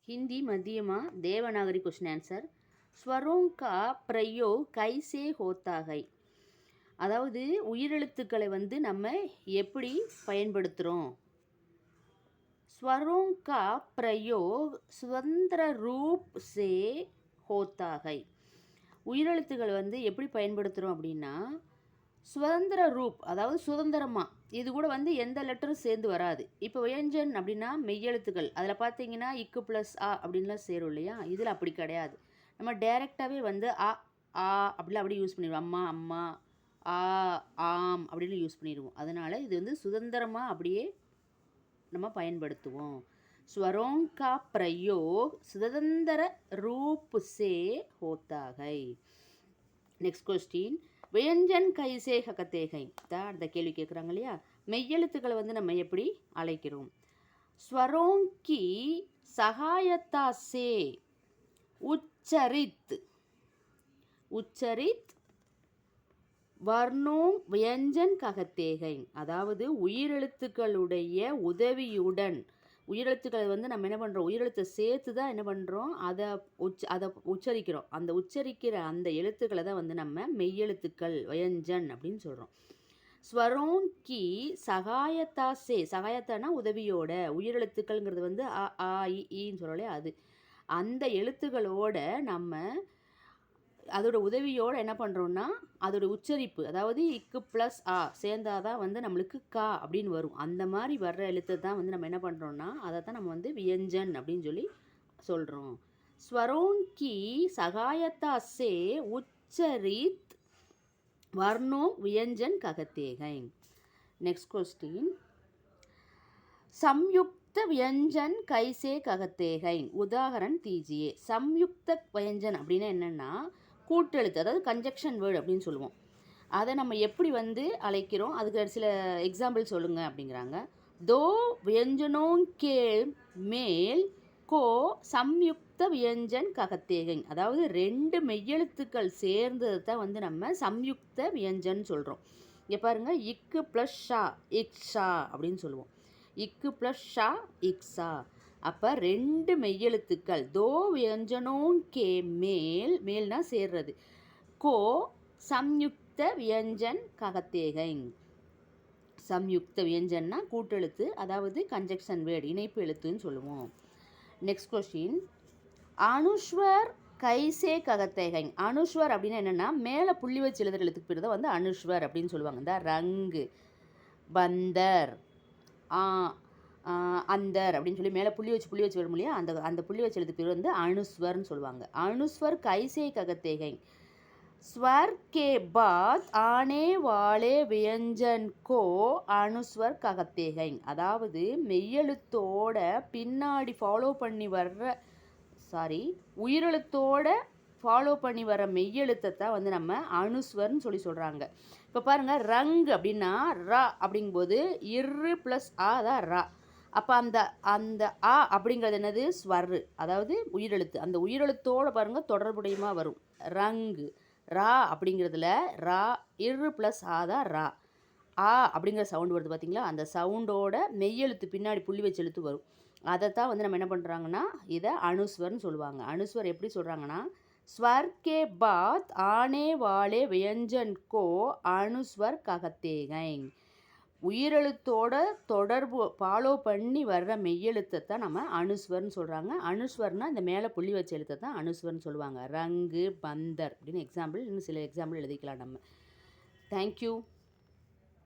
हिंदी मध्यमा Devanagari question answer स्वरों का प्रयोग कैसे होता है அதாவது உயிரெழுத்துக்களை வந்து நம்ம எப்படி பயன்படுத்துகிறோம். स्वरों का प्रयोग स्वतंत्र रूप से होता है. உயிரெழுத்துக்கள் வந்து எப்படி பயன்படுத்துகிறோம் அப்படின்னா சுதந்திர ரூப், அதாவது சுதந்திரமாக. இது கூட வந்து எந்த லெட்டரும் சேர்ந்து வராது. இப்போ வியஞ்சன் அப்படின்னா மெய்யெழுத்துக்கள், அதில் பார்த்தீங்கன்னா இக்கு ப்ளஸ் ஆ அப்படின்லாம் சேரும் இல்லையா. இதில் அப்படி கிடையாது. நம்ம டைரெக்டாகவே வந்து ஆ ஆ அப்படிலாம் அப்படியே யூஸ் பண்ணிடுவோம். அம்மா அம்மா, ஆ ஆம் அப்படின்னு யூஸ் பண்ணிடுவோம். அதனால் இது வந்து சுதந்திரமாக அப்படியே நம்ம பயன்படுத்துவோம். स्वरों का प्रयोग स्वतंत्र रूप से होता है. नेक्स्ट क्वेश्चन, व्यंजन कैसे कहते हैं. அந்த கேள்வி கேட்குறாங்க இல்லையா. மெய்யெழுத்துக்களை வந்து நம்ம எப்படி அழைக்கிறோம். स्वरों की सहायता से उच्चरित வர்ணோं व्यंजन कहते हैं. அதாவது உயிரெழுத்துக்களுடைய உதவியுடன், உயிரெழுத்துக்களை வந்து நம்ம என்ன பண்ணுறோம், உயிரெழுத்தை சேர்த்து தான் என்ன பண்ணுறோம், அதை உச்சரிக்கிறோம். அந்த உச்சரிக்கிற அந்த எழுத்துக்களை தான் வந்து நம்ம மெய்யெழுத்துக்கள் व्यंजन அப்படின்னு சொல்கிறோம். ஸ்வரோன் கி சகாயத்தா சே, சகாயத்தானா உதவியோட, உயிரெழுத்துக்கள்ங்கிறது வந்து அ ஆ இன்னு சொல்லலையே அது. அந்த எழுத்துக்களோட நம்ம அதோட உதவியோடு என்ன பண்ணுறோன்னா அதோட உச்சரிப்பு, அதாவது இக்கு ப்ளஸ் ஆ சேர்ந்தாதான் வந்து நம்மளுக்கு கா அப்படின்னு வரும். அந்த மாதிரி வர்ற எழுத்தை தான் வந்து நம்ம என்ன பண்ணுறோன்னா அதை தான் நம்ம வந்து வியஞ்சன் அப்படின்னு சொல்லி சொல்கிறோம். ஸ்வரோன் கி சகாயத்தா சே உச்சரித் வர்ணோं व्यंजन कहते हैं. नेक्स्ट क्वेश्चन, संयुक्त व्यंजन कैसे कहते हैं. உதாரணம் दीजिए. संयुक्त व्यंजन அப்படின்னா என்னென்னா கூட்டெழுத்து, அதாவது கன்ஜக்ஷன் வேர்டு அப்படின்னு சொல்லுவோம். அதை நம்ம எப்படி வந்து அழைக்கிறோம், அதுக்கு சில எக்ஸாம்பிள் சொல்லுங்கள் அப்படிங்கிறாங்க. दो व्यंजनों के मेल को संयुक्त व्यंजन कहते हैं. அதாவது ரெண்டு மெய்யெழுத்துக்கள் சேர்ந்தது தான் வந்து நம்ம சம்யுக்த வியஞ்சன் சொல்கிறோம். இங்கே பாருங்கள், இக்கு ப்ளஸ் ஷா இக்ஷா அப்படின்னு சொல்லுவோம். இக்கு ப்ளஸ் ஷா இக்ஷா. அப்போ ரெண்டு மெய்யெழுத்துக்கள் தோ வியஞ்சனோ கே மேல், மேல்னா சேர்றது, கோ சம்யுக்த வியஞ்சன் ககத்தேகை. சம்யுக்த வியஞ்சன்னா கூட்டெழுத்து, அதாவது கன்ஜக்ஷன் வேர்டு இணைப்பு எழுத்துன்னு சொல்லுவோம். Next question, அனுஸ்வர் கைசே ககத்தேகை. அனுஸ்வர் அப்படின்னா என்னென்னா மேலே புள்ளி வச்சு எழுதுற எழுத்துக்கு பேர் தான் வந்து அனுஸ்வர் அப்படின்னு சொல்லுவாங்க. இந்த ரங்கு, பந்தர், அந்தர் அப்படின்னு சொல்லி மேலே புள்ளி வச்சு வரும் இல்லையா, அந்த புள்ளி வச்சு எழுத்து பேர் வந்து அனுஸ்வர்னு சொல்லுவாங்க. அனுஸ்வர் கைசே ககத்தேகை. स्वर के बाद आने वाले व्यंजन को அனுஸ்வர் कहते हैं. அதாவது மெய்யெழுத்தோட பின்னாடி ஃபாலோ பண்ணி வர்ற உயிரெழுத்தோட ஃபாலோ பண்ணி வர மெய்யெழுத்தை தான் வந்து நம்ம அனுஸ்வர்னு சொல்கிறாங்க. இப்போ பாருங்கள், ரங் அப்படின்னா ரா அப்படிங்கும்போது இரு ப்ளஸ் ஆ தான் ரா. அப்போ அந்த ஆ அப்படிங்கிறது என்னது, ஸ்வரு, அதாவது உயிரெழுத்து. அந்த உயிரெழுத்தோடு பாருங்கள் தொடர்புடையமாக வரும். ரங்கு ரா அப்படிங்கிறதுல ரா இரு ப்ளஸ் ஆ தான் ரா. ஆ அப்படிங்கிற சவுண்டு வருது பார்த்தீங்களா, அந்த சவுண்டோட மெய்யெழுத்து பின்னாடி புள்ளி வச்சு எழுத்து வரும். அதை தான் வந்து நம்ம என்ன பண்ணுறாங்கன்னா இதை அனுஸ்வர்னு சொல்லுவாங்க. அனுஸ்வர் எப்படி சொல்கிறாங்கன்னா, ஸ்வர் கே பாத் ஆனே வாலே வியஞ்சன் கோ அனுஸ்வர் ககத்தேகை. உயிரெழுத்தோட தொடர்பு ஃபாலோ பண்ணி வர்ற மெய்யெழுத்தை தான் நம்ம அனுஸ்வர்னு சொல்கிறாங்க. அனுஸ்வர்னால் இந்த மேலே புள்ளி வச்ச எழுத்தை தான் அனுஸ்வர்னு சொல்லுவாங்க. ரங்கு, பந்தர் அப்படின்னு எக்ஸாம்பிள், இன்னும் சில எக்ஸாம்பிள் எழுதிக்கலாம் நம்ம. தேங்க்யூ.